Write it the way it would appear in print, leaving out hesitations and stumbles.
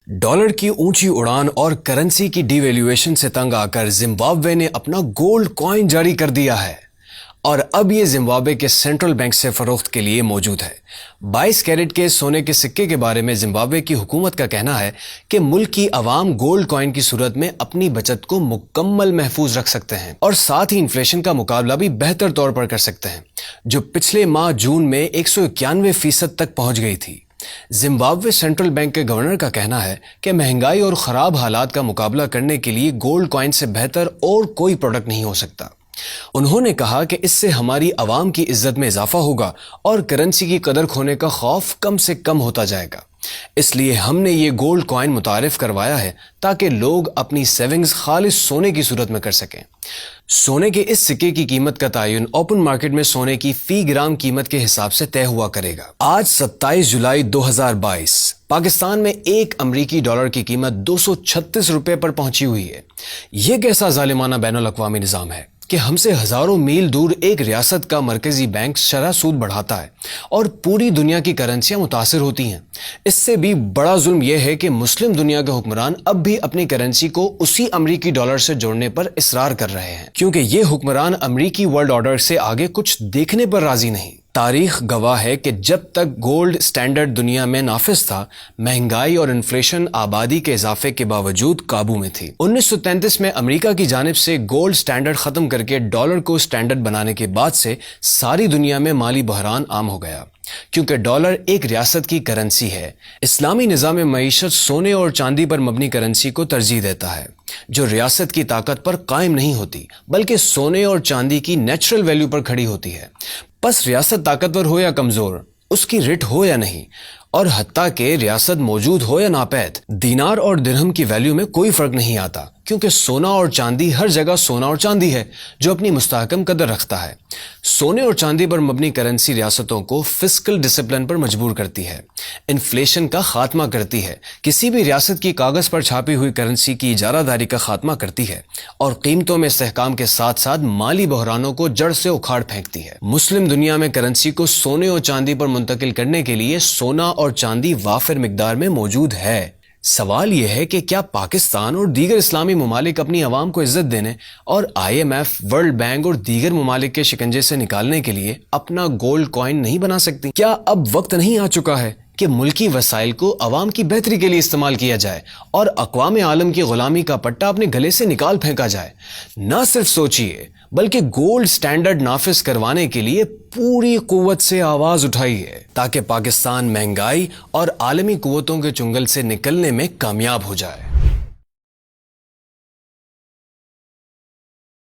Dollar की ऊंची उड़ान और करेंसी की डिवैल्यूएशन से तंग आकर जिम्बाब्वे ने अपना गोल्ड कॉइन जारी कर दिया है और अब ये जिम्बाब्वे के सेंट्रल बैंक से फरोख्त के लिए मौजूद है। 22 कैरेट के सोने के सिक्के के बारे में जिम्बाब्वे की हुकूमत का कहना है कि मुल्क की आवाम गोल्ड कॉइन की सूरत में अपनी बचत को मुकम्मल महफूज रख सकते हैं और साथ ही इन्फ्लेशन का मुकाबला भी बेहतर तौर पर कर सकते हैं, जो पिछले माह जून में 191% तक पहुंच गई थी। जिम्बाब्वे सेंट्रल बैंक के गवर्नर का कहना है कि महंगाई और खराब हालात का मुकाबला करने के लिए गोल्ड कॉइन से बेहतर और कोई प्रोडक्ट नहीं हो सकता। उन्होंने कहा कि इससे हमारी आवाम की इज्जत में इजाफा होगा और करेंसी की कदर खोने का खौफ कम से कम होता जाएगा। इसलिए हमने ये गोल्ड कॉइन मुतारिफ करवाया है ताकि लोग अपनी सेविंग्स खालिस सोने की सूरत में कर सकें। सोने के इस सिक्के की कीमत का तयन ओपन मार्केट में सोने की फी ग्राम कीमत के हिसाब से तय हुआ करेगा। आज 27 जुलाई 2022 पाकिस्तान में एक अमरीकी डॉलर की कीमत 236 रुपए पर पहुंची हुई है। यह कैसा जालिमाना बैनुल अक़वामी निज़ाम है कि हमसे हजारों मील दूर एक रियासत का मरकजी बैंक शरह सूद बढ़ाता है और पूरी दुनिया की करेंसियां मुतासिर होती हैं। इससे भी बड़ा जुल्म यह है कि मुस्लिम दुनिया के हुक्मरान अब भी अपनी करेंसी को उसी अमरीकी डॉलर से जोड़ने पर इसरार कर रहे हैं, क्योंकि ये हुक्मरान अमरीकी वर्ल्ड ऑर्डर से आगे कुछ देखने पर राजी नहीं। तारीख गवाह है कि जब तक गोल्ड स्टैंडर्ड दुनिया में नाफिज था, महंगाई और इन्फ्लेशन आबादी के इजाफे के बावजूद काबू में थी। 1933 में अमेरिका की जानिब से गोल्ड स्टैंडर्ड खत्म करके डॉलर को स्टैंडर्ड बनाने के बाद से सारी दुनिया में माली बहरान आम हो गया, क्योंकि डॉलर एक रियासत की करेंसी है। इस्लामी निज़ाम मईशत सोने और चांदी पर मबनी करेंसी को तरजीह देता है, जो रियासत की ताकत पर कायम नहीं होती बल्कि सोने और चांदी की नेचुरल वैल्यू पर खड़ी होती है। बस रियासत ताकतवर हो या कमजोर, उसकी रिट हो या नहीं, और हत्ता के रियासत मौजूद हो या नापैद, दीनार और दिरहम की वैल्यू में कोई फर्क नहीं आता, क्योंकि सोना और चांदी हर जगह सोना और चांदी है जो अपनी मुस्तहकम कदर रखता है। सोने और चांदी पर मबनी करेंसी रियासतों को फिस्कल डिसिप्लिन पर मजबूर करती है, इन्फ्लेशन का खात्मा करती है, किसी भी रियासत की कागज पर छापी हुई करेंसी की इजारादारी का खात्मा करती है और कीमतों में इस्तेहकाम के साथ साथ माली बहरानों को जड़ से उखाड़ फेंकती है। मुस्लिम दुनिया में करेंसी को सोने और चांदी पर मुंतकिल करने के लिए सोना और चांदी वाफिर मिकदार में मौजूद है। सवाल यह है कि क्या पाकिस्तान और दीगर इस्लामी ममालिक अपनी आवाम को इज्जत देने और IMF, वर्ल्ड बैंक और दीगर ममालिक के शिकंजे से निकालने के लिए अपना गोल्ड कॉइन नहीं बना सकती? क्या अब वक्त नहीं आ चुका है कि मुल्की वसाइल को अवाम की बेहतरी के लिए इस्तेमाल किया जाए और अक़वाम आलम की गुलामी का पट्टा अपने गले से निकाल फेंका जाए? न सिर्फ सोचिए बल्कि गोल्ड स्टैंडर्ड नाफिज करवाने के लिए पूरी कुव्वत से आवाज उठाइए, ताकि पाकिस्तान महंगाई और आलमी कुव्वतों के चुंगल से निकलने में कामयाब हो जाए।